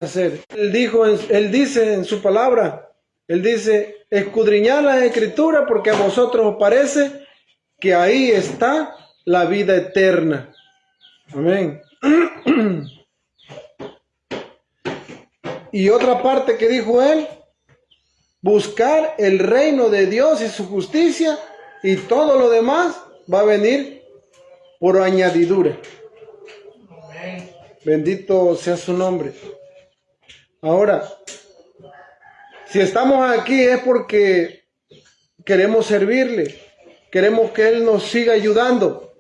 hacer. Él dice en su palabra, él dice, escudriñad la escritura porque a vosotros os parece que ahí está la vida eterna. Amén. Y otra parte que dijo él, buscar el reino de Dios y su justicia, y todo lo demás va a venir por añadidura. Bendito sea su nombre. Ahora, si estamos aquí es porque queremos servirle, queremos que Él nos siga ayudando,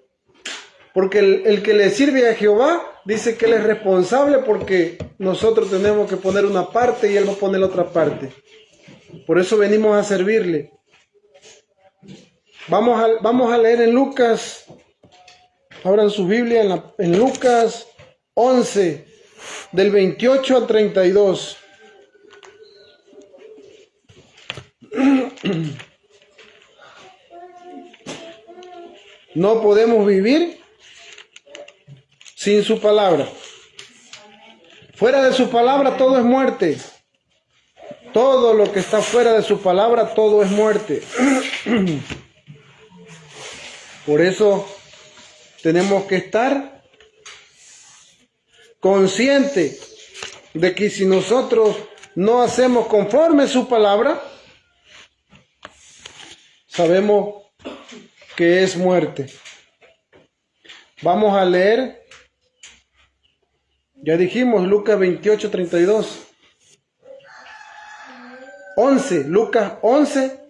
porque el que le sirve a Jehová dice que Él es responsable, porque nosotros tenemos que poner una parte y Él va a poner la otra parte. Por eso venimos a servirle. Vamos a leer en Lucas, abran su Biblia en Lucas 11, del 28 al 32. No podemos vivir sin su palabra. Fuera de su palabra todo es muerte. Todo lo que está fuera de su palabra, todo es muerte. Por eso tenemos que estar conscientes de que si nosotros no hacemos conforme su palabra, sabemos que es muerte. Vamos a leer, ya dijimos, Lucas 28, 32. 11, Lucas 11,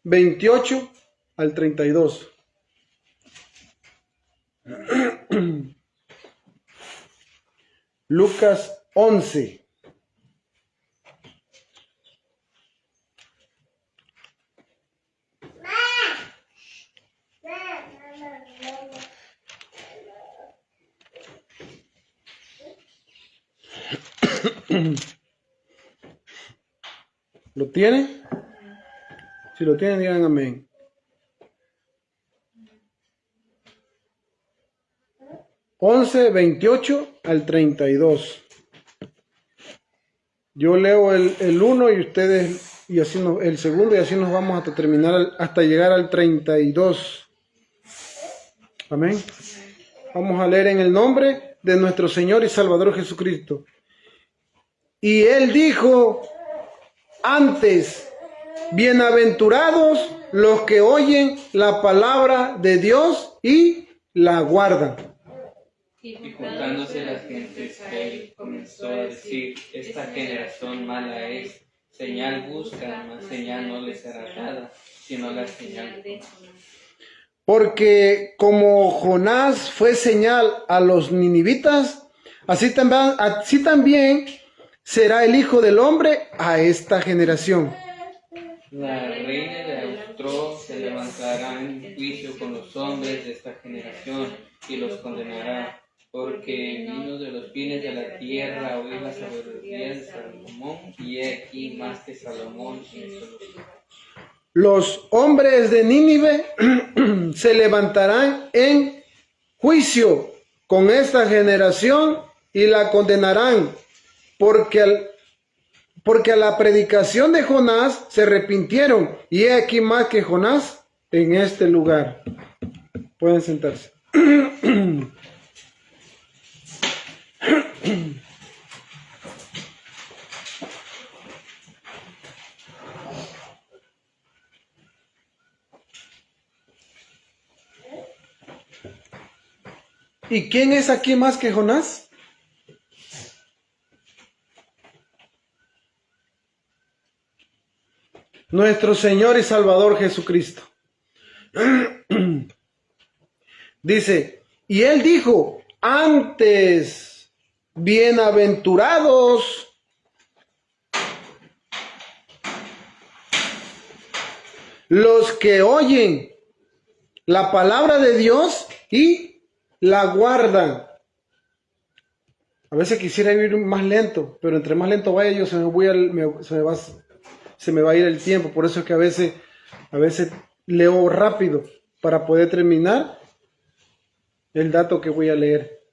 28 al 32. Lucas 11. ¿Lo tiene? Si lo tienen, digan amén. 11, 28 al 32. Yo leo el 1 y ustedes, y así el segundo, y así nos vamos hasta terminar, hasta llegar al 32. Amén. Vamos a leer en el nombre de nuestro Señor y Salvador Jesucristo. Y Él dijo antes, bienaventurados los que oyen la palabra de Dios y la guardan. Y juntándose las gentes, Él comenzó a decir, esta generación mala es, señal buscan, mas señal no les será dada, sino la señal de Jonás. Porque como Jonás fue señal a los ninivitas, así también será el Hijo del Hombre a esta generación. La reina de Austro se levantará en juicio con los hombres de esta generación y los condenará, porque vino de los fines de la tierra a oír la sabiduría de Salomón, y he aquí más que Salomón en solo lugar. Los hombres de Nínive se levantarán en juicio con esta generación y la condenarán, porque a la predicación de Jonás se arrepintieron, y he aquí más que Jonás en este lugar. Pueden sentarse. ¿Y quién es aquí más que Jonás? Nuestro Señor y Salvador Jesucristo. Dice, y Él dijo, antes, bienaventurados los que oyen la palabra de Dios y la guardan. A veces quisiera ir más lento, pero entre más lento vaya yo se me va a ir el tiempo. Por eso es que a veces leo rápido para poder terminar el dato que voy a leer.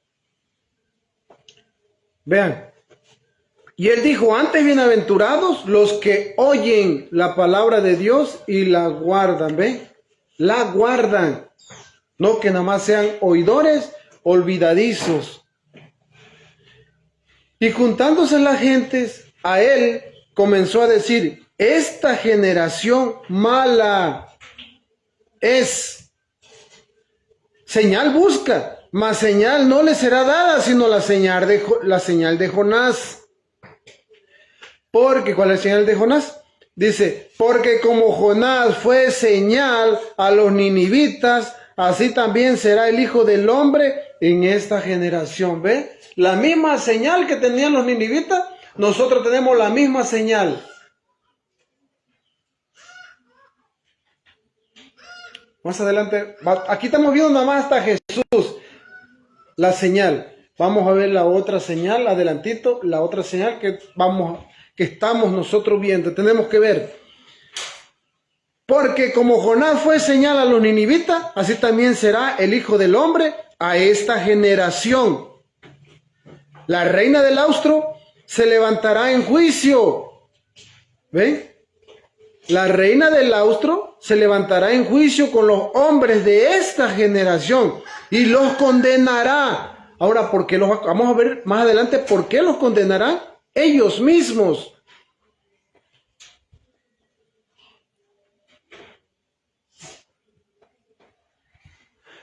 Vean. Y él dijo, antes bienaventurados los que oyen la palabra de Dios y la guardan, ¿ven? La guardan. No que nada más sean oidores olvidadizos. Y juntándose las gentes, a él comenzó a decir, esta generación mala es. Señal busca, mas señal no le será dada, sino la señal de Jonás. Porque, ¿cuál es la señal de Jonás? Dice, porque como Jonás fue señal a los ninivitas, así también será el Hijo del Hombre en esta generación. ¿Ve? La misma señal que tenían los ninivitas, nosotros tenemos la misma señal. Más adelante, aquí estamos viendo nada más hasta Jesús, la señal. Vamos a ver la otra señal, adelantito, la otra señal que estamos nosotros viendo, tenemos que ver. Porque como Jonás fue señal a los ninivitas, así también será el Hijo del Hombre a esta generación. La reina del austro se levantará en juicio. ¿Ven? La reina del austro se levantará en juicio con los hombres de esta generación y los condenará. Ahora, ¿por qué vamos a ver más adelante por qué los condenarán? Ellos mismos.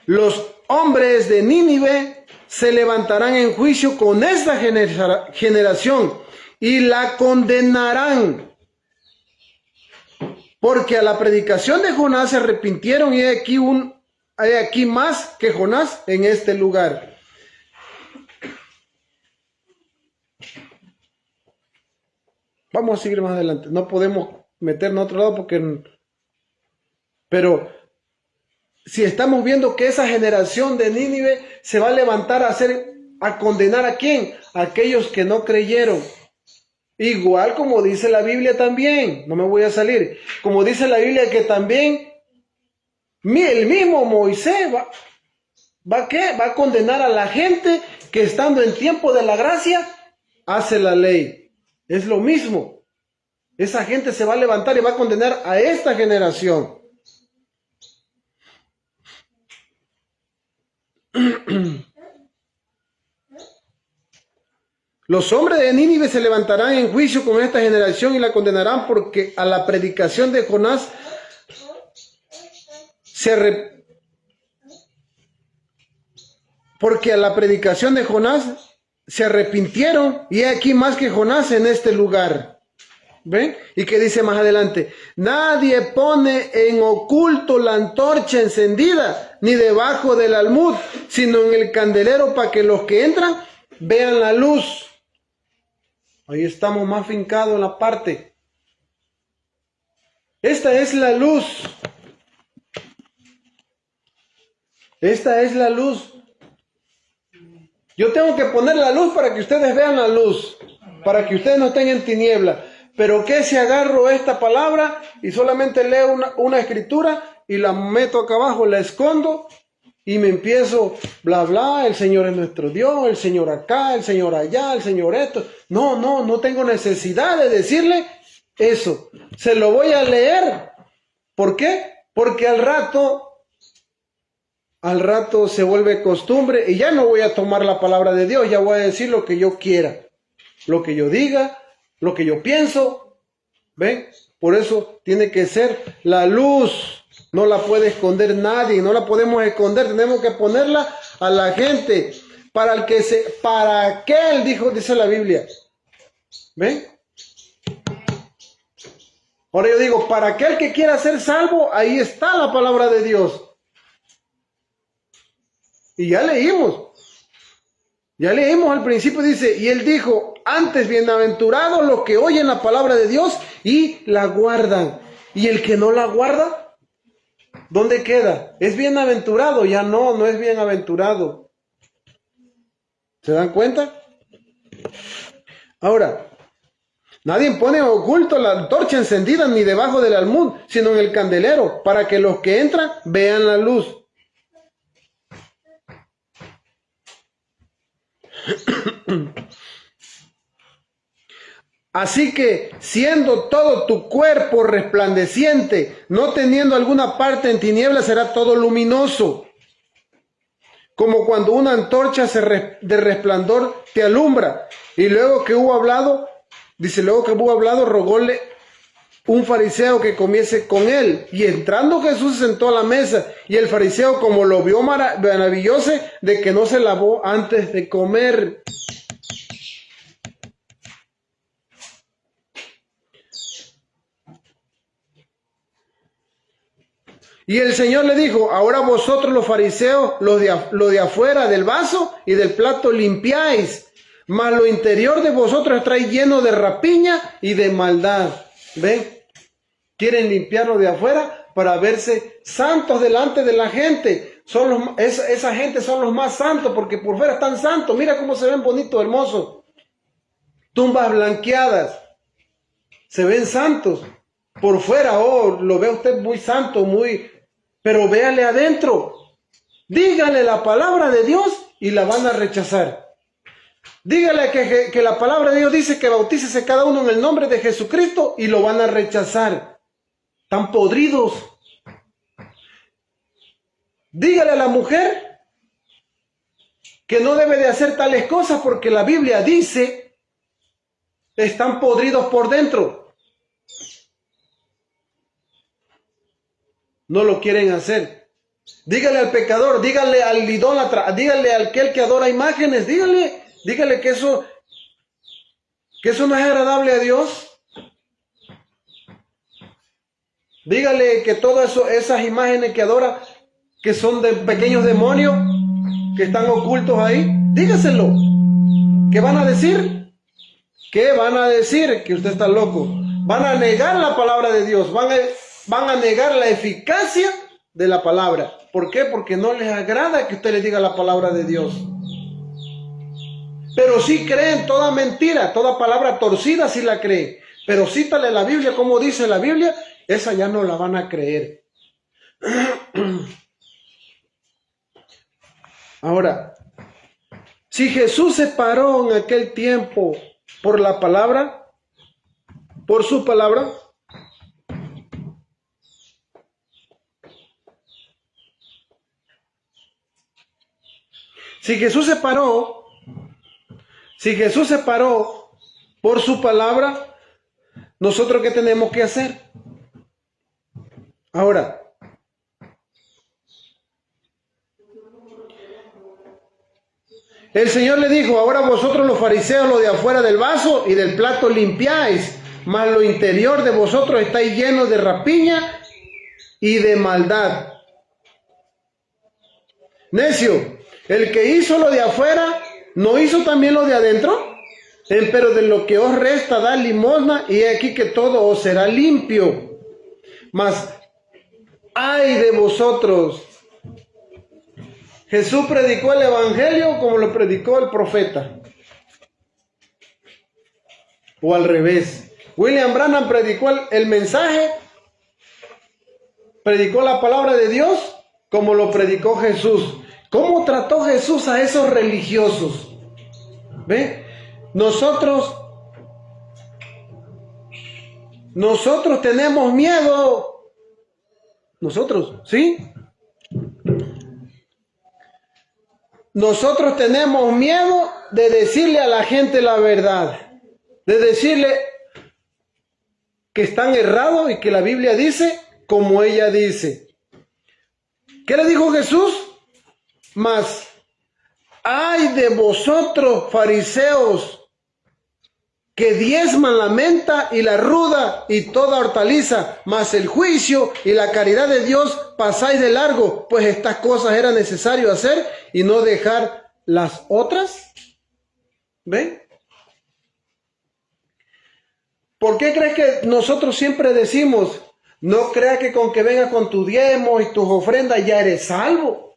Los hombres de Nínive se levantarán en juicio con esta generación y la condenarán. Porque a la predicación de Jonás se arrepintieron y hay aquí más que Jonás en este lugar. Vamos a seguir más adelante. No podemos meternos a otro lado pero si estamos viendo que esa generación de Nínive se va a levantar a condenar ¿a quién? A aquellos que no creyeron. Igual como dice la Biblia también, no me voy a salir, como dice la Biblia que también el mismo Moisés va a condenar a la gente que estando en tiempo de la gracia hace la ley. Es lo mismo. Esa gente se va a levantar y va a condenar a esta generación. Los hombres de Nínive se levantarán en juicio con esta generación y la condenarán porque a la predicación de Jonás se arrepintieron y hay aquí más que Jonás en este lugar. ¿Ven? ¿Y qué dice más adelante? Nadie pone en oculto la antorcha encendida ni debajo del almud, sino en el candelero para que los que entran vean la luz. Ahí estamos más fincados en la parte. Esta es la luz. Esta es la luz. Yo tengo que poner la luz para que ustedes vean la luz. Para que ustedes no estén en tiniebla. Pero que si agarro esta palabra y solamente leo una escritura y la meto acá abajo, la escondo y me empiezo, bla, bla, el Señor es nuestro Dios, el Señor acá, el Señor allá, el Señor esto. No tengo necesidad de decirle eso. Se lo voy a leer. ¿Por qué? Porque al rato se vuelve costumbre y ya no voy a tomar la palabra de Dios, ya voy a decir lo que yo quiera, lo que yo diga, lo que yo pienso. ¿Ven? Por eso tiene que ser la luz. No la puede esconder nadie, no la podemos esconder, tenemos que ponerla a la gente. Para aquel, dice la Biblia. ¿Ven? Ahora yo digo, para aquel que quiera ser salvo, ahí está la palabra de Dios. Y ya leímos al principio, dice, y él dijo, antes bienaventurados los que oyen la palabra de Dios y la guardan. Y el que no la guarda, ¿dónde queda? ¿Es bienaventurado? Ya no es bienaventurado. ¿Se dan cuenta? Ahora, nadie pone oculto la antorcha encendida ni debajo del almud, sino en el candelero, para que los que entran vean la luz. Así que, siendo todo tu cuerpo resplandeciente, no teniendo alguna parte en tinieblas, será todo luminoso. Como cuando una antorcha de resplandor te alumbra. Y luego que hubo hablado, rogóle un fariseo que comiese con él. Y entrando Jesús se sentó a la mesa. Y el fariseo, como lo vio, maravilloso de que no se lavó antes de comer. Y el Señor le dijo: ahora vosotros los fariseos, lo de afuera del vaso y del plato limpiáis, mas lo interior de vosotros está lleno de rapiña y de maldad. ¿Ven? Quieren limpiarlo de afuera para verse santos delante de la gente. Esa gente son los más santos porque por fuera están santos. Mira cómo se ven bonitos, hermosos. Tumbas blanqueadas. Se ven santos. Por fuera, lo ve usted muy santo, pero véale adentro. Dígale la palabra de Dios y la van a rechazar. Dígale que la palabra de Dios dice que bautícese cada uno en el nombre de Jesucristo y lo van a rechazar. Están podridos. Dígale a la mujer que no debe de hacer tales cosas porque la Biblia dice están podridos por dentro. No lo quieren hacer. Dígale al pecador, dígale al idólatra, dígale al que adora imágenes, dígale que eso no es agradable a Dios. Dígale que todas esas imágenes que adora, que son de pequeños demonios, que están ocultos ahí, dígaselo. ¿Qué van a decir? ¿Qué van a decir? Que usted está loco. Van a negar la palabra de Dios, van a negar la eficacia de la palabra. ¿Por qué? Porque no les agrada que usted les diga la palabra de Dios. Pero sí creen toda mentira, toda palabra torcida sí la creen. Pero cítale la Biblia como dice la Biblia, esa ya no la van a creer. Ahora, si Jesús se paró en aquel tiempo por la palabra, por su palabra, si Jesús se paró por su palabra, ¿nosotros qué tenemos que hacer? Ahora, el Señor le dijo: ahora vosotros los fariseos, lo de afuera del vaso y del plato limpiáis, mas lo interior de vosotros estáis llenos de rapiña y de maldad. Necio, el que hizo lo de afuera, ¿no hizo también lo de adentro? Pero de lo que os resta, da limosna, y he aquí que todo os será limpio. Mas, ay de vosotros. Jesús predicó el evangelio como lo predicó el profeta. O al revés. William Branham predicó el mensaje, predicó la palabra de Dios como lo predicó Jesús. ¿Cómo trató Jesús a esos religiosos? ¿Ve? Nosotros tenemos miedo. Nosotros, ¿sí? Nosotros tenemos miedo de decirle a la gente la verdad, de decirle que están errados y que la Biblia dice como ella dice. ¿Qué le dijo Jesús? Mas, ay de vosotros, fariseos, que diezman la menta y la ruda y toda hortaliza, mas el juicio y la caridad de Dios pasáis de largo, pues estas cosas era necesario hacer y no dejar las otras. ¿Ven? ¿Por qué crees que nosotros siempre decimos, no creas que con que vengas con tu diezmo y tus ofrendas ya eres salvo?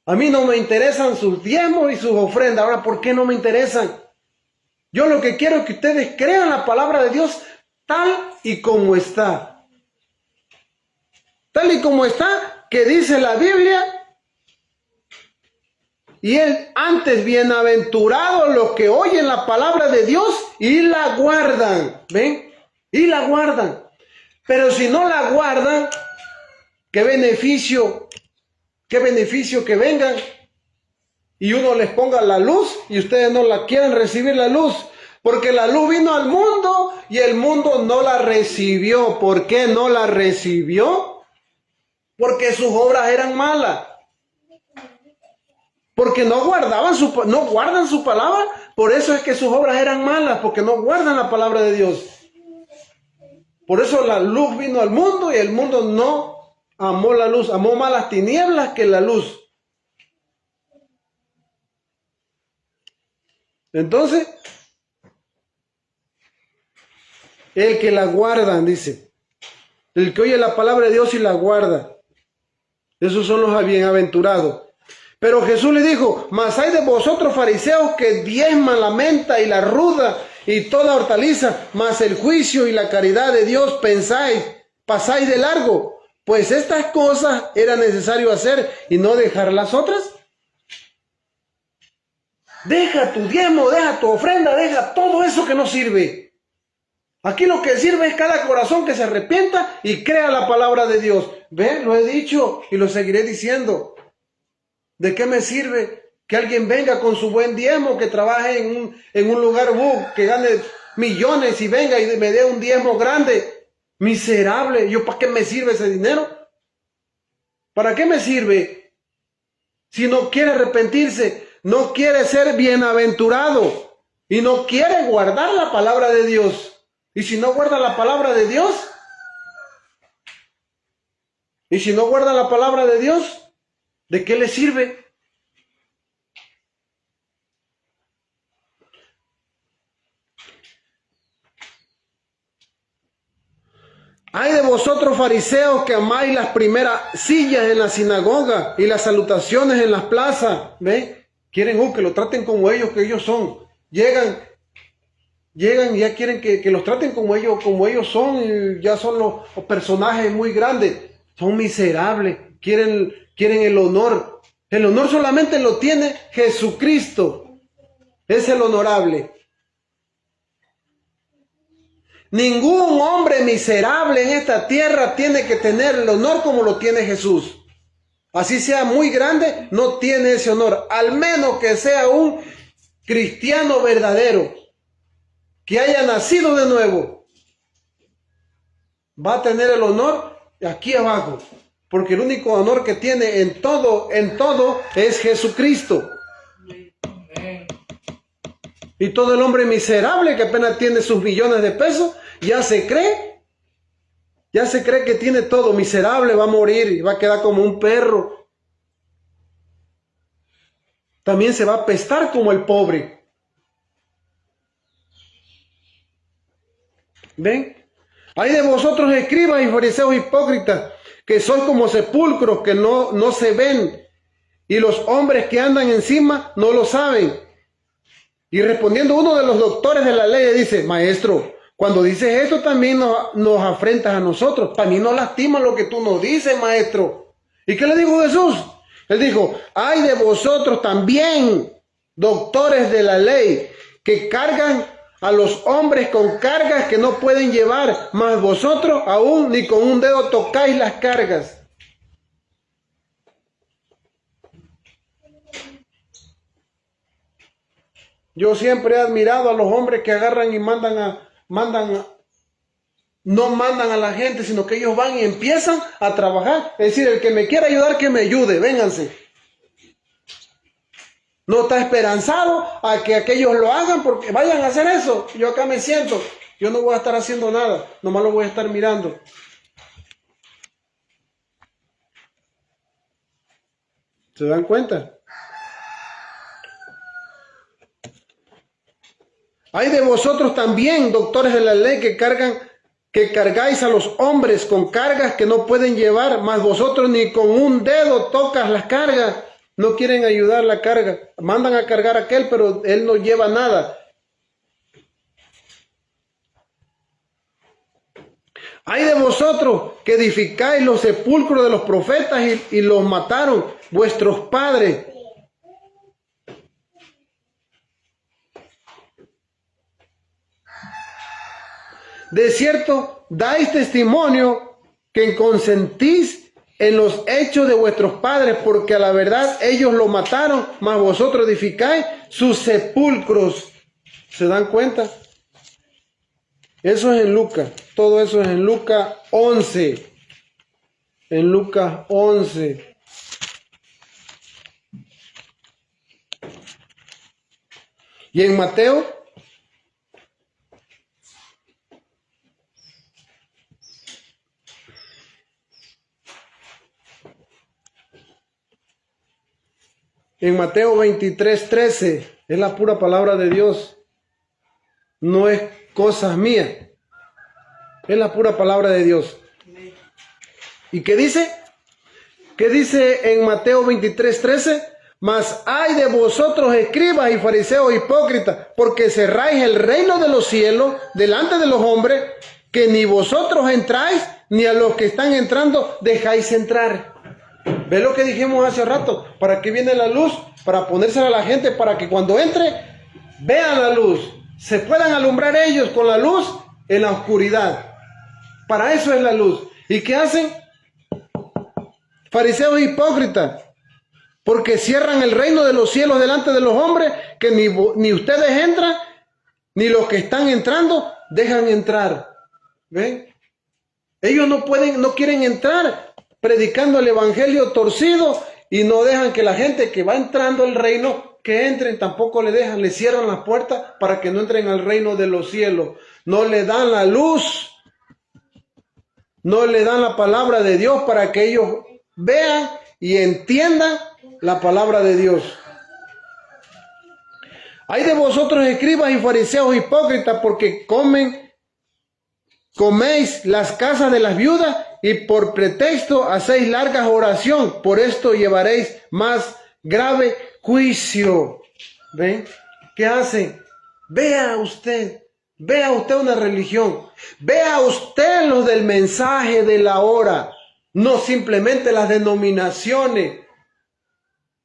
A mí no me interesan sus diezmos y sus ofrendas. Ahora, ¿por qué no me interesan? Yo lo que quiero es que ustedes crean la palabra de Dios tal y como está. Tal y como está, que dice la Biblia, Y él antes, bienaventurados los que oyen la palabra de Dios y la guardan. ¿Ven? Y la guardan. Pero si no la guardan, qué beneficio que vengan y uno les ponga la luz y ustedes no la quieren recibir la luz. Porque la luz vino al mundo y el mundo no la recibió. ¿Por qué no la recibió? Porque sus obras eran malas. Porque no guardan su palabra. Por eso es que sus obras eran malas. Porque no guardan la palabra de Dios. Por eso la luz vino al mundo y el mundo no amó la luz. Amó más las tinieblas que la luz. Entonces, el que la guardan, dice. El que oye la palabra de Dios y la guarda. Esos son los bienaventurados. Pero Jesús le dijo, mas hay de vosotros fariseos que diezman la menta y la ruda y toda hortaliza, mas el juicio y la caridad de Dios pasáis de largo. Pues estas cosas era necesario hacer y no dejar las otras. Deja tu diezmo, deja tu ofrenda, deja todo eso que no sirve. Aquí lo que sirve es cada corazón que se arrepienta y crea la palabra de Dios. ¿Ven? Lo he dicho y lo seguiré diciendo. ¿De qué me sirve que alguien venga con su buen diezmo, que trabaje en un lugar que gane millones y venga y me dé un diezmo grande? Miserable. ¿Yo para qué me sirve ese dinero? ¿Para qué me sirve? Si no quiere arrepentirse, no quiere ser bienaventurado y no quiere guardar la palabra de Dios. Y si no guarda la palabra de Dios, ¿de qué le sirve? Ay de vosotros fariseos que amáis las primeras sillas en la sinagoga y las salutaciones en las plazas. ¿Ven? Quieren que lo traten como ellos, que ellos son. Llegan y ya quieren que los traten como ellos son, y ya son los personajes muy grandes. Son miserables, quieren el honor. El honor solamente lo tiene Jesucristo. Es el honorable. Ningún hombre miserable en esta tierra tiene que tener el honor como lo tiene Jesús. Así sea muy grande, no tiene ese honor. Al menos que sea un cristiano verdadero, que haya nacido de nuevo, va a tener el honor aquí abajo. Porque el único honor que tiene en todo es Jesucristo. Y todo el hombre miserable que apenas tiene sus millones de pesos, ya se cree que tiene todo. Miserable, va a morir y va a quedar como un perro. También se va a apestar como el pobre. ¿Ven? Hay de vosotros escribas y fariseos hipócritas, que sois como sepulcros que no se ven, y los hombres que andan encima no lo saben. Y respondiendo uno de los doctores de la ley dice, maestro, cuando dices esto también nos afrentas a nosotros. Para mí no lastima lo que tú nos dices, maestro. ¿Y qué le dijo Jesús? Él dijo, ay de vosotros también, doctores de la ley, que cargan a los hombres con cargas que no pueden llevar, mas vosotros aún ni con un dedo tocáis las cargas. Yo siempre he admirado a los hombres que agarran y no mandan a la gente, sino que ellos van y empiezan a trabajar. Es decir, el que me quiera ayudar, que me ayude, vénganse. No está esperanzado a que aquellos lo hagan porque vayan a hacer eso. Yo acá me siento, yo no voy a estar haciendo nada, nomás lo voy a estar mirando. ¿Se dan cuenta? Hay de vosotros también, doctores de la ley, que cargáis a los hombres con cargas que no pueden llevar, mas vosotros ni con un dedo tocas las cargas. No quieren ayudar la carga. Mandan a cargar a aquel, pero él no lleva nada. Hay de vosotros que edificáis los sepulcros de los profetas y los mataron vuestros padres. De cierto, dais testimonio que consentís en los hechos de vuestros padres, porque a la verdad ellos lo mataron, mas vosotros edificáis sus sepulcros. ¿Se dan cuenta? Eso es en Lucas. Todo eso es en Lucas 11. En Lucas 11. Y en Mateo, en Mateo 23:13, es la pura palabra de Dios. No es cosas mías. Es la pura palabra de Dios. ¿Y qué dice? ¿Qué dice en Mateo 23:13? Mas ay de vosotros, escribas y fariseos hipócritas, porque cerráis el reino de los cielos delante de los hombres, que ni vosotros entráis, ni a los que están entrando dejáis entrar. ¿Ve lo que dijimos hace rato? ¿Para qué viene la luz? Para ponérsela a la gente, para que cuando entre, vean la luz. Se puedan alumbrar ellos con la luz en la oscuridad. Para eso es la luz. ¿Y qué hacen? Fariseos hipócritas, porque cierran el reino de los cielos delante de los hombres, que ni ustedes entran, ni los que están entrando dejan entrar. ¿Ven? Ellos no quieren entrar predicando el evangelio torcido, y no dejan que la gente que va entrando al reino, que entren, tampoco le dejan, le cierran las puertas para que no entren al reino de los cielos. No le dan la luz, no le dan la palabra de Dios para que ellos vean y entiendan la palabra de Dios. Ay de vosotros, escribas y fariseos hipócritas, porque coméis las casas de las viudas y por pretexto hacéis largas oración. Por esto llevaréis más grave juicio. ¿Ven? ¿Qué hacen? Vea usted una religión. Vea usted los del mensaje de la hora, no simplemente las denominaciones.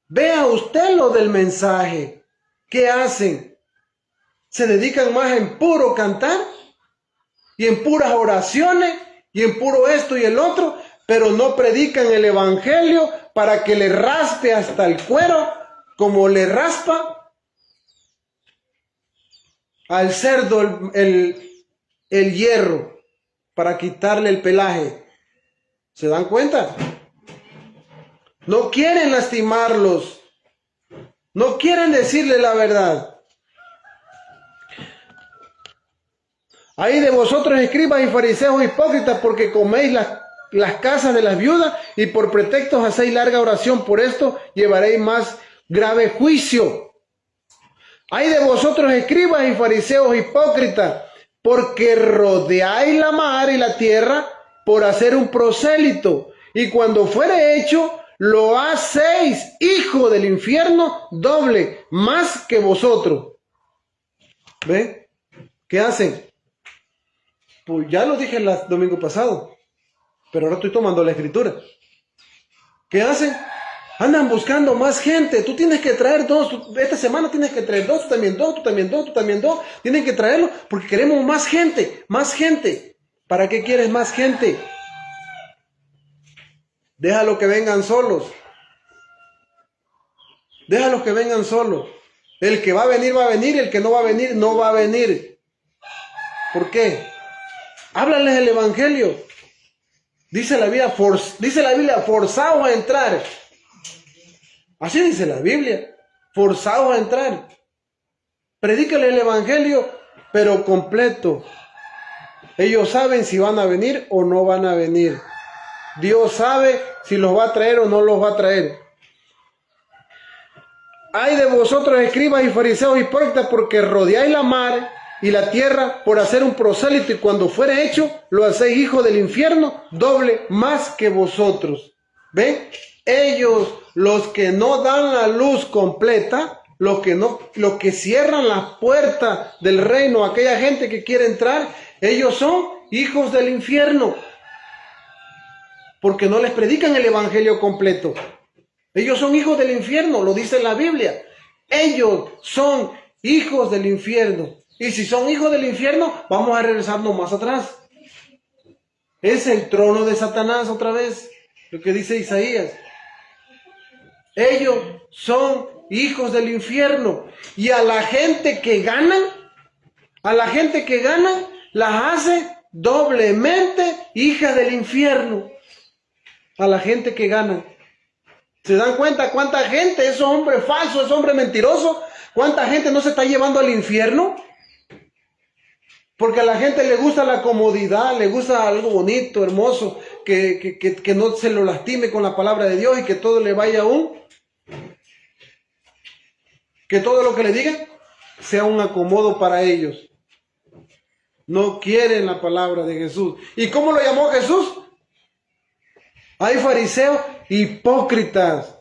Vea usted lo del mensaje. ¿Qué hacen? Se dedican más en puro cantar y en puras oraciones y en puro esto y el otro, pero no predican el evangelio para que le raspe hasta el cuero, como le raspa al cerdo el hierro, para quitarle el pelaje. ¿Se dan cuenta? No quieren lastimarlos, no quieren decirle la verdad. Ay de vosotros, escribas y fariseos hipócritas, porque coméis las casas de las viudas y por pretextos hacéis larga oración. Por esto llevaréis más grave juicio. Ay de vosotros, escribas y fariseos hipócritas, porque rodeáis la mar y la tierra por hacer un prosélito, y cuando fuere hecho, lo hacéis hijo del infierno doble, más que vosotros. ¿Ven? ¿Qué hacen? Pues ya lo dije el domingo pasado, pero ahora estoy tomando la escritura. ¿Qué hacen? Andan buscando más gente. Tú tienes que traer dos. Esta semana tienes que traer dos. Tú también dos, tú también dos, tú también dos. Tienen que traerlo porque queremos más gente. Más gente. ¿Para qué quieres más gente? Déjalo que vengan solos. Déjalos que vengan solos. El que va a venir, va a venir. El que no va a venir, no va a venir. ¿Por qué? Háblales el evangelio. Dice la Biblia, forzados a entrar. Así dice la Biblia, forzados a entrar. Predícale el evangelio, pero completo. Ellos saben si van a venir o no van a venir. Dios sabe si los va a traer o no los va a traer. Ay de vosotros, escribas y fariseos hipócritas, porque rodeáis la mar y la tierra por hacer un prosélito, y cuando fuere hecho, lo hacéis hijo del infierno, doble más que vosotros. ¿Ven? Ellos, los que no dan la luz completa, los que cierran las puertas del reino, aquella gente que quiere entrar, ellos son hijos del infierno, porque no les predican el evangelio completo. Ellos son hijos del infierno, lo dice la Biblia. Ellos son hijos del infierno. Y si son hijos del infierno, vamos a regresarnos más atrás. Es el trono de Satanás otra vez, lo que dice Isaías. Ellos son hijos del infierno. Y a la gente que ganan, las hace doblemente hijas del infierno. A la gente que gana. ¿Se dan cuenta cuánta gente, esos hombres falsos, esos hombres mentirosos, cuánta gente no se está llevando al infierno? Porque a la gente le gusta la comodidad, le gusta algo bonito, hermoso, que no se lo lastime con la palabra de Dios y que todo le vaya que todo lo que le digan sea un acomodo para ellos. No quieren la palabra de Jesús. ¿Y cómo lo llamó Jesús? Hay fariseos hipócritas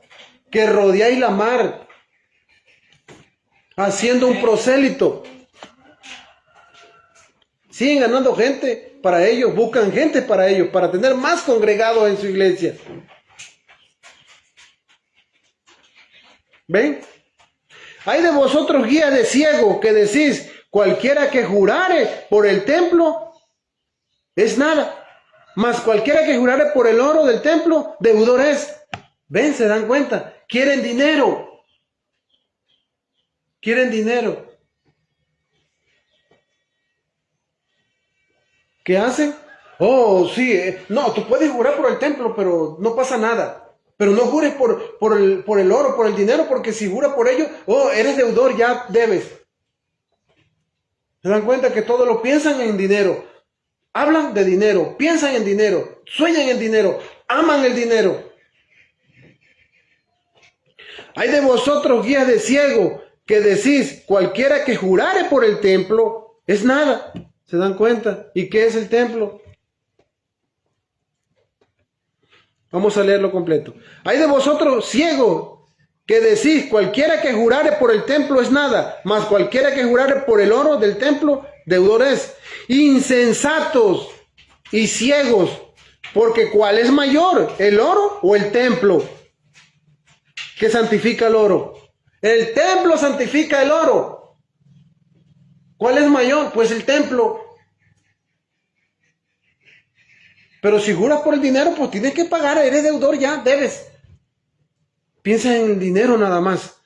que rodeáis la mar, haciendo un prosélito. Siguen ganando gente para ellos, buscan gente para ellos, para tener más congregados en su iglesia. ¿Ven? Hay de vosotros guías de ciegos que decís, cualquiera que jurare por el templo es nada, mas cualquiera que jurare por el oro del templo, deudor es. ¿Ven? ¿Se dan cuenta? Quieren dinero. Quieren dinero. ¿Qué hacen? Oh, sí, no, tú puedes jurar por el templo, pero no pasa nada. Pero no jures por el oro, por el dinero, porque si juras por ello, oh, eres deudor, ya debes. ¿Se dan cuenta que todos lo piensan en dinero? Hablan de dinero, piensan en dinero, sueñan en dinero, aman el dinero. Hay de vosotros guías de ciego que decís, cualquiera que jurare por el templo es nada. ¿Se dan cuenta? ¿Y qué es el templo? Vamos a leerlo completo. Hay de vosotros ciegos que decís, cualquiera que jurare por el templo es nada, mas cualquiera que jurare por el oro del templo, deudor es. Insensatos y ciegos, porque ¿cuál es mayor, el oro o el templo que santifica el oro? El templo santifica el oro. ¿Cuál es mayor? Pues el templo. Pero si juras por el dinero, pues tienes que pagar, eres deudor ya, debes. Piensa en el dinero nada más.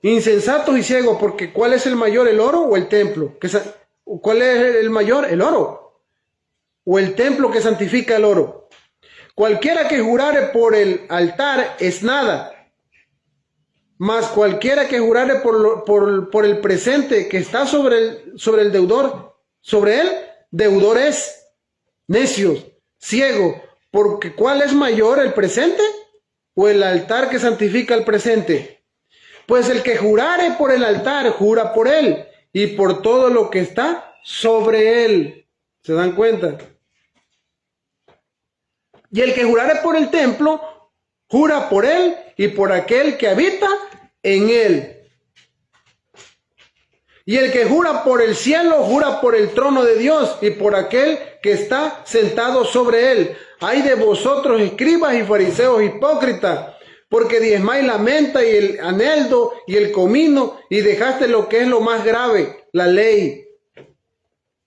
Insensatos y ciegos, porque ¿cuál es el mayor, el oro o el templo? ¿Cuál es el mayor? El oro. O el templo que santifica el oro. Cualquiera que jurare por el altar es nada. Mas cualquiera que jurare por el presente que está sobre el deudor, sobre él, deudor es. Necios, ciego, porque ¿cuál es mayor, el presente o el altar que santifica el presente? Pues el que jurare por el altar, jura por él y por todo lo que está sobre él. ¿Se dan cuenta? Y el que jurare por el templo, jura por él y por aquel que habita en él. Y el que jura por el cielo, jura por el trono de Dios y por aquel que está sentado sobre él. Ay de vosotros, escribas y fariseos hipócritas, porque diezmáis la menta y el aneldo y el comino, y dejaste lo que es lo más grave, la ley.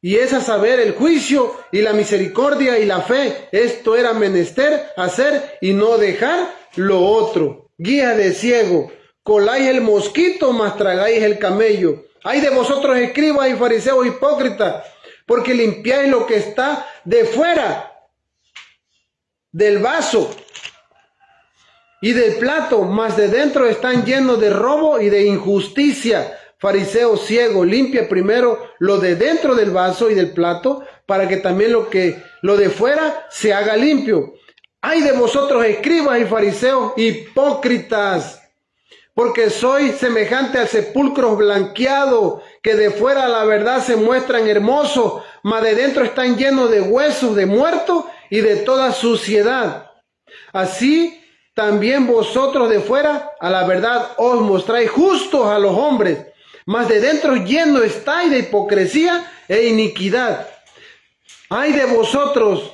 Y es a saber el juicio y la misericordia y la fe. Esto era menester hacer y no dejar lo otro. Guía de ciego, coláis el mosquito, mas tragáis el camello. Ay de vosotros, escribas y fariseos hipócritas, porque limpiáis lo que está de fuera del vaso y del plato, mas de dentro están llenos de robo y de injusticia. Fariseo ciego, limpia primero lo de dentro del vaso y del plato, para que también lo de fuera se haga limpio. Ay de vosotros, escribas y fariseos hipócritas, porque sois semejante al sepulcro blanqueado, que de fuera la verdad se muestran hermosos, mas de dentro están llenos de huesos de muertos y de toda suciedad. Así también vosotros de fuera a la verdad os mostráis justos a los hombres, mas de dentro lleno estáis de hipocresía e iniquidad. Ay de vosotros,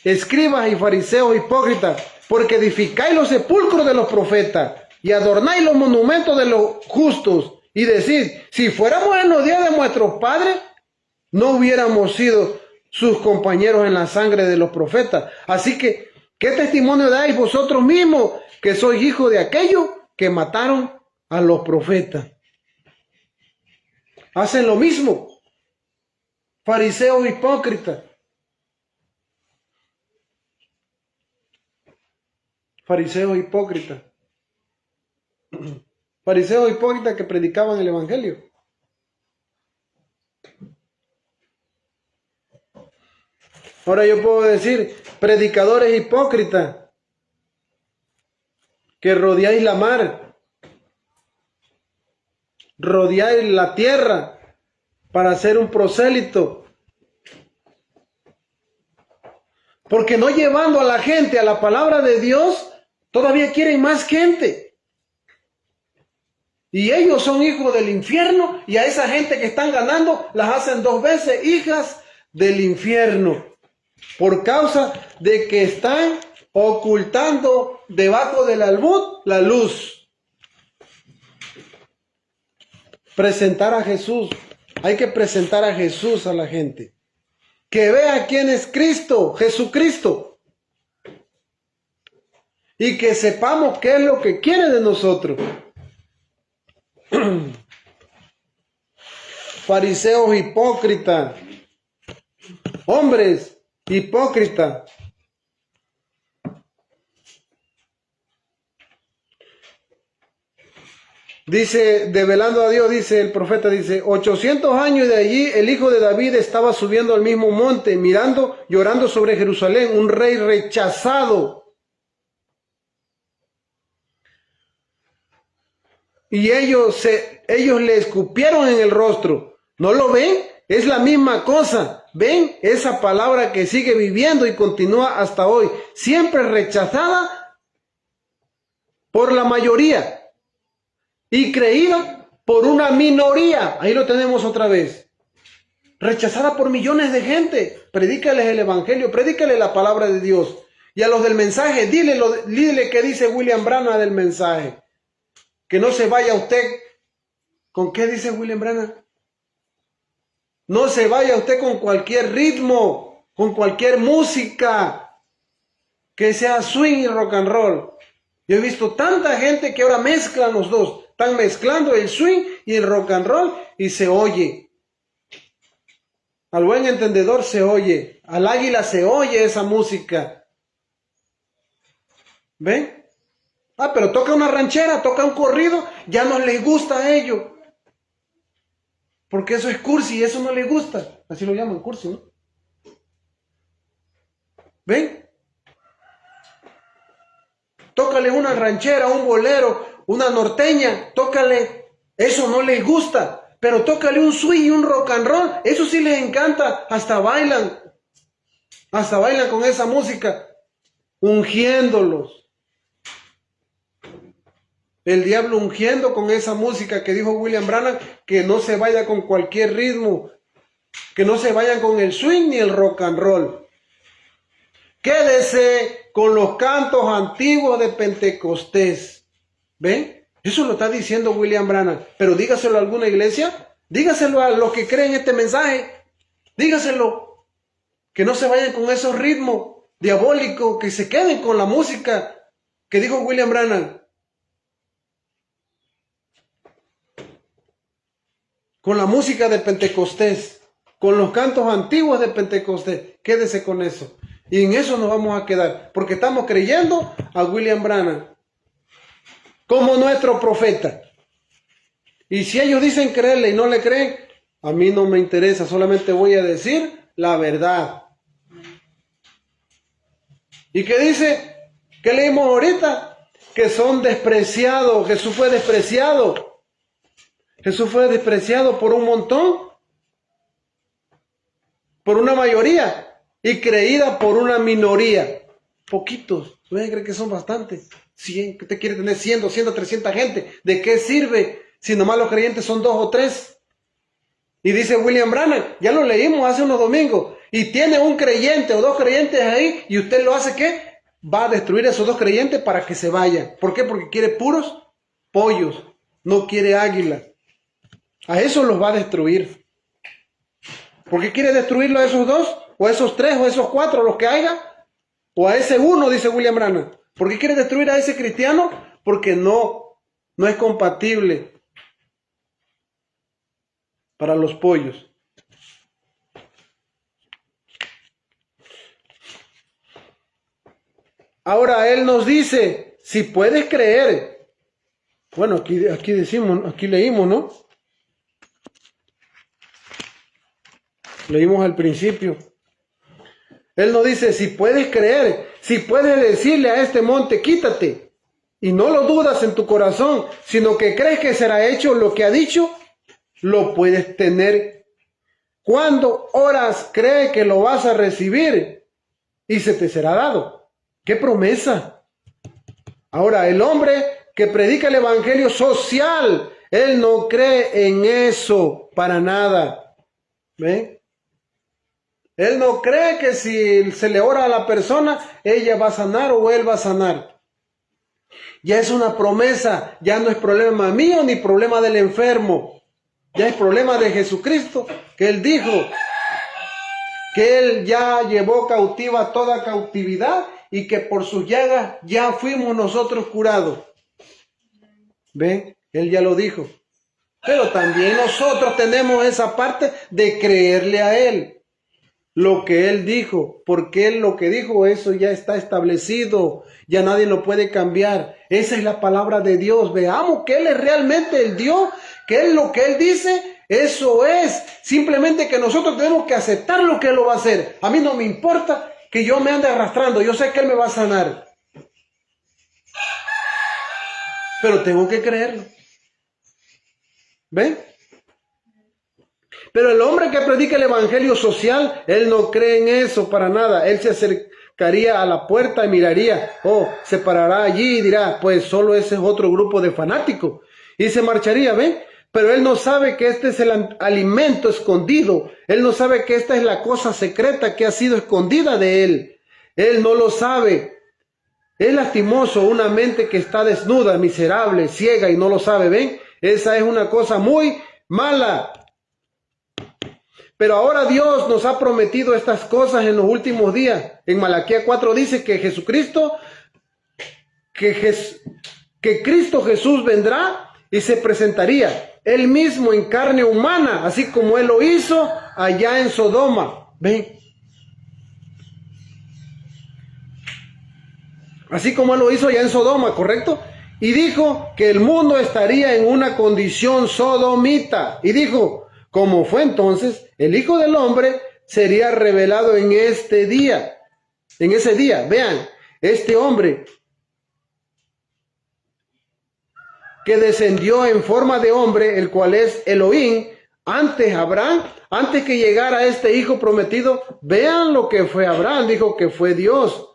escribas y fariseos hipócritas, porque edificáis los sepulcros de los profetas y adornáis los monumentos de los justos y decís, si fuéramos en los días de nuestros padres, no hubiéramos sido sus compañeros en la sangre de los profetas. Así que, ¿qué testimonio dais vosotros mismos que sois hijos de aquellos que mataron a los profetas? Hacen lo mismo. Fariseos hipócritas. Fariseos hipócritas. Fariseos hipócritas que predicaban el evangelio. Ahora yo puedo decir, predicadores hipócritas que rodeáis la mar, rodeáis la tierra para hacer un prosélito. Porque no llevando a la gente a la palabra de Dios, todavía quieren más gente. Y ellos son hijos del infierno, y a esa gente que están ganando las hacen 2 veces hijas del infierno. Por causa de que están ocultando debajo del almud la luz. Presentar a Jesús. Hay que presentar a Jesús a la gente. Que vea quién es Cristo, Jesucristo. Y que sepamos qué es lo que quiere de nosotros. Fariseos hipócritas. Hombres hipócritas. Dice, develando a Dios, dice el profeta, dice, 800 años de allí el hijo de David estaba subiendo al mismo monte, mirando, llorando sobre Jerusalén, un rey rechazado. Y ellos le escupieron en el rostro. ¿No lo ven? Es la misma cosa. ¿Ven? Esa palabra que sigue viviendo y continúa hasta hoy. Siempre rechazada por la mayoría. Y creída por una minoría. Ahí lo tenemos otra vez. Rechazada por millones de gente. Predícales el evangelio, predícale la palabra de Dios. Y a los del mensaje, dile qué dice William Branham del mensaje. Que no se vaya usted. ¿Con qué dice William Branham? No se vaya usted con cualquier ritmo, con cualquier música, que sea swing y rock and roll. Yo he visto tanta gente que ahora mezclan los dos. Están mezclando el swing y el rock and roll y se oye. Al buen entendedor se oye. Al águila se oye esa música. ¿Ven? Ah, pero toca una ranchera, toca un corrido, ya no les gusta a ellos. Porque eso es cursi, eso no les gusta. Así lo llaman, cursi, ¿no? ¿Ven? Tócale una ranchera, un bolero, una norteña, tócale. Eso no les gusta. Pero tócale un swing y un rock and roll, eso sí les encanta. Hasta bailan. Hasta bailan con esa música, ungiéndolos. El diablo ungiendo con esa música que dijo William Branham, que no se vaya con cualquier ritmo, que no se vayan con el swing ni el rock and roll. Quédese con los cantos antiguos de Pentecostés. ¿Ven? Eso lo está diciendo William Branham. Pero dígaselo a alguna iglesia, dígaselo a los que creen este mensaje, dígaselo. Que no se vayan con esos ritmos diabólicos, que se queden con la música que dijo William Branham. Con la música de Pentecostés, con los cantos antiguos de Pentecostés. Quédese con eso. Y en eso nos vamos a quedar, porque estamos creyendo a William Branham como nuestro profeta. Y si ellos dicen creerle y no le creen, a mí no me interesa, solamente voy a decir la verdad. ¿Y qué dice? ¿Qué leímos ahorita? Que son despreciados. Jesús fue despreciado. Jesús fue despreciado por un montón, por una mayoría, y creída por una minoría. Poquitos. ¿Ustedes creen que son bastantes? 100, que usted quiere tener 100, 200, 300 gente. ¿De qué sirve si nomás los creyentes son 2 o 3? Y dice William Branham, ya lo leímos hace unos domingos, y tiene un creyente o 2 creyentes ahí, y usted lo hace, ¿qué? Va a destruir esos 2 creyentes para que se vayan. ¿Por qué? Porque quiere puros pollos, no quiere águila. A esos los va a destruir. ¿Por qué quiere destruirlo a esos dos? ¿O a esos tres? ¿O a esos cuatro? ¿Los que haya? ¿O a ese uno? Dice William Branham. ¿Por qué quiere destruir a ese cristiano? Porque no es compatible para los pollos. Ahora Él nos dice, si puedes creer. Bueno, aquí decimos, aquí leímos, ¿no? Leímos al principio. Él nos dice, si puedes creer, si puedes decirle a este monte, quítate, y no lo dudas en tu corazón, sino que crees que será hecho lo que ha dicho, lo puedes tener. Cuando oras, cree que lo vas a recibir y se te será dado. ¡Qué promesa! Ahora, el hombre que predica el evangelio social, él no cree en eso para nada. ¿Ven? Él no cree que si se le ora a la persona, ella va a sanar o él va a sanar. Ya es una promesa, ya no es problema mío ni problema del enfermo. Ya es problema de Jesucristo, que Él dijo que Él ya llevó cautiva toda cautividad y que por sus llagas ya fuimos nosotros curados. ¿Ven? Él ya lo dijo. Pero también nosotros tenemos esa parte de creerle a Él. Lo que Él dijo, porque Él lo que dijo, eso ya está establecido, ya nadie lo puede cambiar. Esa es la palabra de Dios. Veamos que Él es realmente el Dios, que Él lo que Él dice, eso es. Simplemente que nosotros tenemos que aceptar lo que Él lo va a hacer. A mí no me importa que yo me ande arrastrando, yo sé que Él me va a sanar. Pero tengo que creerlo. ¿Ven? Pero el hombre que predica el evangelio social, él no cree en eso para nada. Él se acercaría a la puerta y miraría, se parará allí y dirá, pues solo ese es otro grupo de fanáticos. Y se marcharía, ¿ven? Pero él no sabe que este es el alimento escondido. Él no sabe que esta es la cosa secreta que ha sido escondida de él. Él no lo sabe. Es lastimoso una mente que está desnuda, miserable, ciega y no lo sabe, ¿ven? Esa es una cosa muy mala. Pero ahora Dios nos ha prometido estas cosas en los últimos días. En Malaquías 4 dice que Jesucristo, que Cristo Jesús vendrá y se presentaría Él mismo en carne humana, así como Él lo hizo allá en Sodoma. ¿Ven? Así como Él lo hizo allá en Sodoma, ¿correcto? Y dijo que el mundo estaría en una condición sodomita. Y dijo, como fue entonces, el Hijo del Hombre sería revelado en este día. En ese día, vean, este hombre que descendió en forma de hombre, el cual es Elohim, antes Abraham, antes que llegara este hijo prometido, vean lo que fue Abraham, dijo que fue Dios.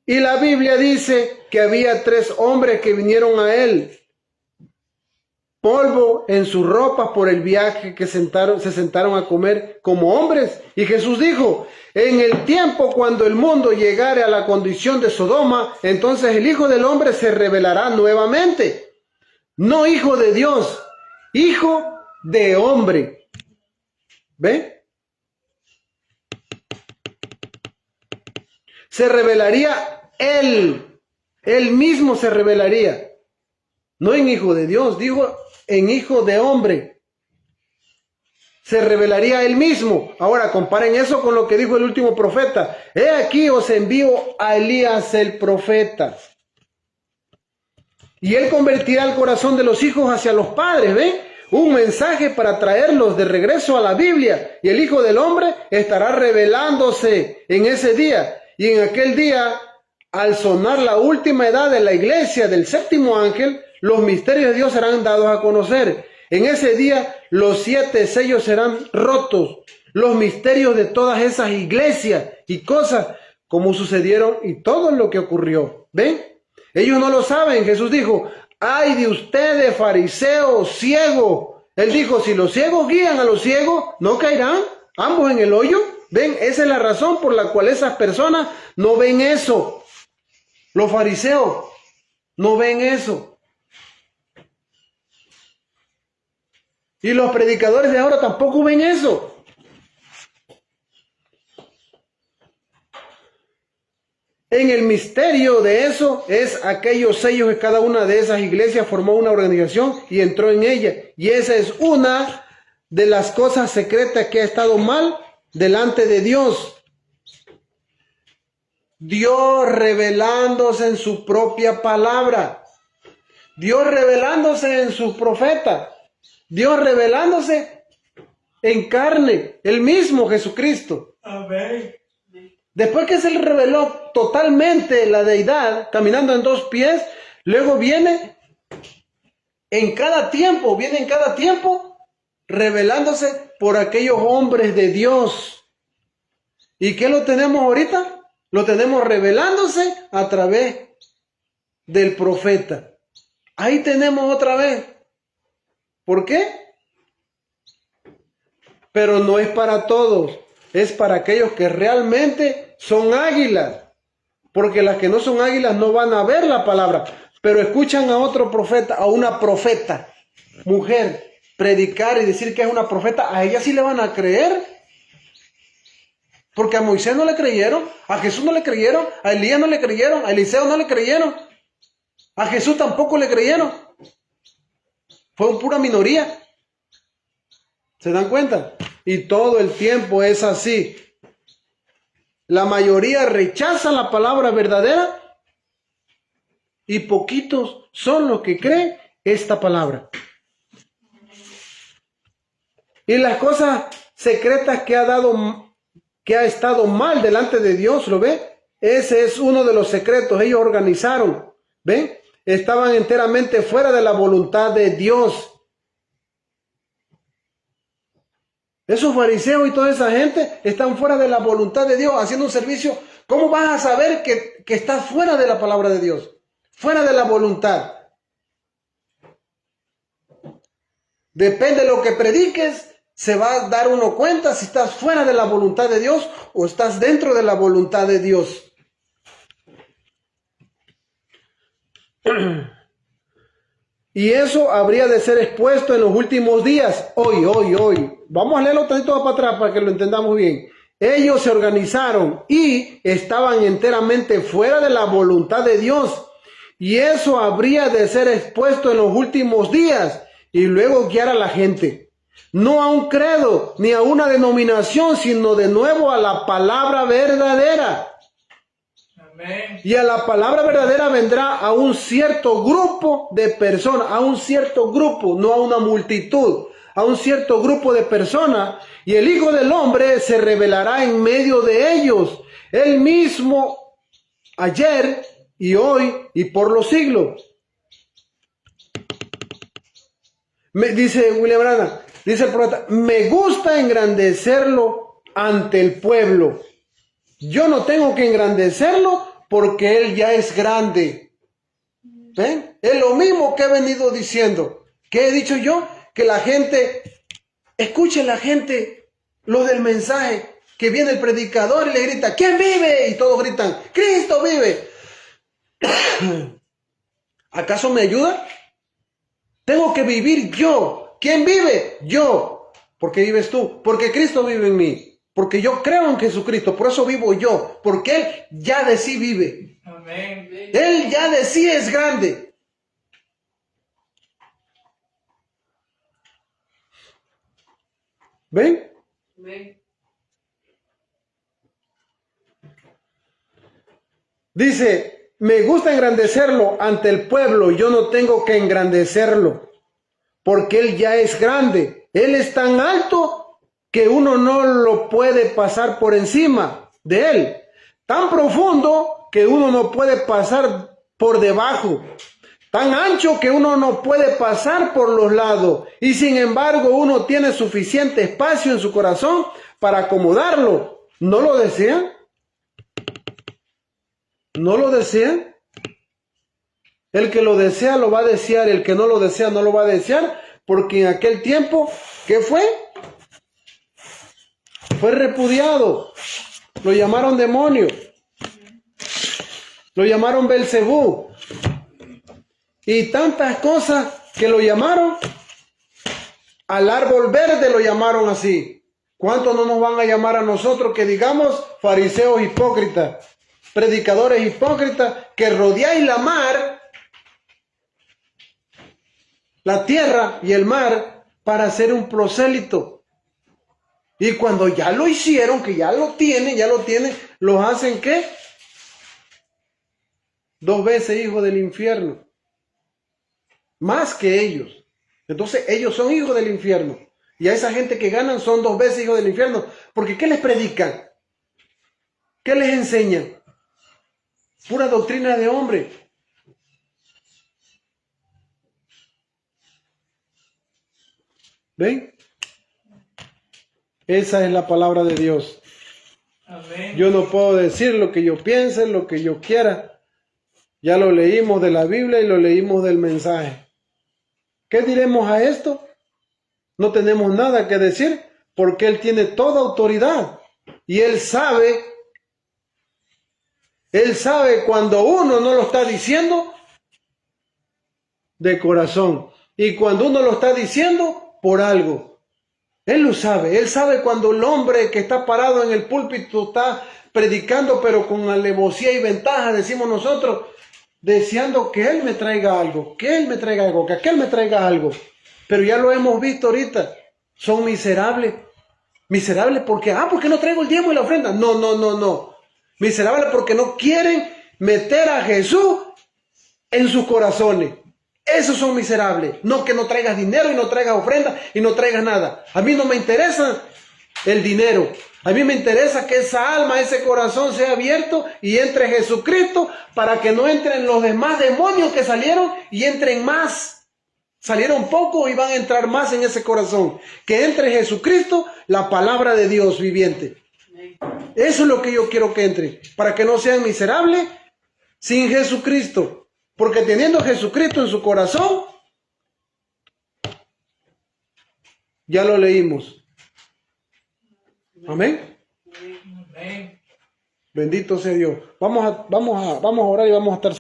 Y la Biblia dice que había 3 hombres que vinieron a él, polvo en sus ropas por el viaje que se sentaron a comer como hombres. Y Jesús dijo, en el tiempo cuando el mundo llegare a la condición de Sodoma, entonces el Hijo del Hombre se revelará nuevamente. No hijo de Dios, hijo de hombre. ¿Ve? Se revelaría él mismo se revelaría. No en hijo de Dios, dijo en hijo de hombre. Se revelaría él mismo. Ahora comparen eso con lo que dijo el último profeta. He aquí os envío a Elías el profeta. Y él convertirá el corazón de los hijos hacia los padres, ¿ven? Un mensaje para traerlos de regreso a la Biblia. Y el Hijo del Hombre estará revelándose en ese día. Y en aquel día, al sonar la última edad de la iglesia del 7º ángel, los misterios de Dios serán dados a conocer. En ese día, los 7 sellos serán rotos. Los misterios de todas esas iglesias y cosas como sucedieron y todo lo que ocurrió. ¿Ven? Ellos no lo saben. Jesús dijo, ay de ustedes, fariseos, ciegos. Él dijo, si los ciegos guían a los ciegos, ¿no caerán ambos en el hoyo? ¿Ven? Esa es la razón por la cual esas personas no ven eso. Los fariseos no ven eso. Y los predicadores de ahora tampoco ven eso. En el misterio de eso es aquellos sellos que cada una de esas iglesias formó una organización y entró en ella. Y esa es una de las cosas secretas que ha estado mal delante de Dios. Dios revelándose en su propia palabra. Dios revelándose en sus profetas. Dios revelándose en carne. El mismo Jesucristo. Amén. Después que se le reveló totalmente la deidad, caminando en dos pies, luego viene en cada tiempo, revelándose por aquellos hombres de Dios. ¿Y qué lo tenemos ahorita? Lo tenemos revelándose a través del profeta. Ahí tenemos otra vez. ¿Por qué? Pero no es para todos. Es para aquellos que realmente son águilas. Porque las que no son águilas no van a ver la palabra. Pero escuchan a otro profeta, a una profeta, mujer, predicar y decir que es una profeta. A ella sí le van a creer. Porque a Moisés no le creyeron, a Jesús no le creyeron, a Elías no le creyeron, a Eliseo no le creyeron. A Jesús tampoco le creyeron. Fue una pura minoría. ¿Se dan cuenta? Y todo el tiempo es así. La mayoría rechaza la palabra verdadera y poquitos son los que creen esta palabra. Y las cosas secretas que ha estado mal delante de Dios, ¿lo ve? Ese es uno de los secretos. Ellos organizaron, ¿ven? Estaban enteramente fuera de la voluntad de Dios. Esos fariseos y toda esa gente están fuera de la voluntad de Dios, haciendo un servicio. ¿Cómo vas a saber que estás fuera de la palabra de Dios? Fuera de la voluntad. Depende de lo que prediques, se va a dar uno cuenta si estás fuera de la voluntad de Dios o estás dentro de la voluntad de Dios. Y eso habría de ser expuesto en los últimos días. Hoy. Vamos a leerlo tantito para atrás para que lo entendamos bien. Ellos se organizaron y estaban enteramente fuera de la voluntad de Dios. Y eso habría de ser expuesto en los últimos días y luego guiar a la gente. No a un credo ni a una denominación, sino de nuevo a la palabra verdadera. Amén. Y a la palabra verdadera vendrá a un cierto grupo de personas, a un cierto grupo, no a una multitud, a un cierto grupo de personas. Y el Hijo del Hombre se revelará en medio de ellos, él mismo, ayer y hoy y por los siglos. Dice William Branham, dice el profeta, me gusta engrandecerlo ante el pueblo. Yo no tengo que engrandecerlo porque él ya es grande. ¿Ven? Es lo mismo que he venido diciendo. ¿Qué he dicho yo? Que la gente, escuche la gente, los del mensaje, que viene el predicador y le grita, ¿quién vive? Y todos gritan, Cristo vive. ¿Acaso me ayuda? Tengo que vivir yo. ¿Quién vive? Yo. ¿Por qué vives tú? Porque Cristo vive en mí. Porque yo creo en Jesucristo, por eso vivo yo, porque Él ya de sí vive. Amén. Él ya de sí es grande. ¿Ven? Amén. Dice, me gusta engrandecerlo ante el pueblo, yo no tengo que engrandecerlo, porque Él ya es grande. Él es tan alto que uno no lo puede pasar por encima de él, tan profundo que uno no puede pasar por debajo, tan ancho que uno no puede pasar por los lados, y sin embargo uno tiene suficiente espacio en su corazón para acomodarlo. ¿No lo desean? ¿No lo desean? El que lo desea lo va a desear, el que no lo desea no lo va a desear, porque en aquel tiempo, ¿qué fue? Fue repudiado, lo llamaron demonio, lo llamaron Belcebú y tantas cosas que lo llamaron Al árbol verde lo llamaron así. ¿Cuántos no nos van a llamar a nosotros que digamos fariseos hipócritas, predicadores hipócritas, que rodeáis la mar, la tierra y el mar para hacer un prosélito? Y cuando ya lo hicieron, que ya lo tienen, los hacen ¿qué? 2 veces hijos del infierno. Más que ellos. Entonces ellos son hijos del infierno. Y a esa gente que ganan son 2 veces hijos del infierno. Porque ¿qué les predican? ¿Qué les enseñan? Pura doctrina de hombre. ¿Ven? Esa es la palabra de Dios. Amén. Yo no puedo decir lo que yo piense, lo que yo quiera. Ya lo leímos de la Biblia y lo leímos del mensaje. ¿Qué diremos a esto? No tenemos nada que decir porque Él tiene toda autoridad. Y Él sabe cuando uno no lo está diciendo de corazón. Y cuando uno lo está diciendo por algo. Él lo sabe. Él sabe cuando el hombre que está parado en el púlpito está predicando, pero con alevosía y ventaja, decimos nosotros, deseando que Él me traiga algo, que Él me traiga algo, que aquel me traiga algo. Pero ya lo hemos visto ahorita. Son miserables. Miserables porque no traigo el diezmo y la ofrenda. No. Miserables porque no quieren meter a Jesús en sus corazones. Esos son miserables. No que no traigas dinero y no traigas ofrenda y no traigas nada. A mí no me interesa el dinero. A mí me interesa que esa alma, ese corazón sea abierto y entre Jesucristo para que no entren los demás demonios que salieron y entren más. Salieron pocos y van a entrar más en ese corazón. Que entre Jesucristo, la palabra de Dios viviente. Eso es lo que yo quiero que entre. Para que no sean miserables sin Jesucristo. Porque teniendo Jesucristo en su corazón, ya lo leímos. Amén. Bendito sea Dios. Vamos a orar y vamos a estar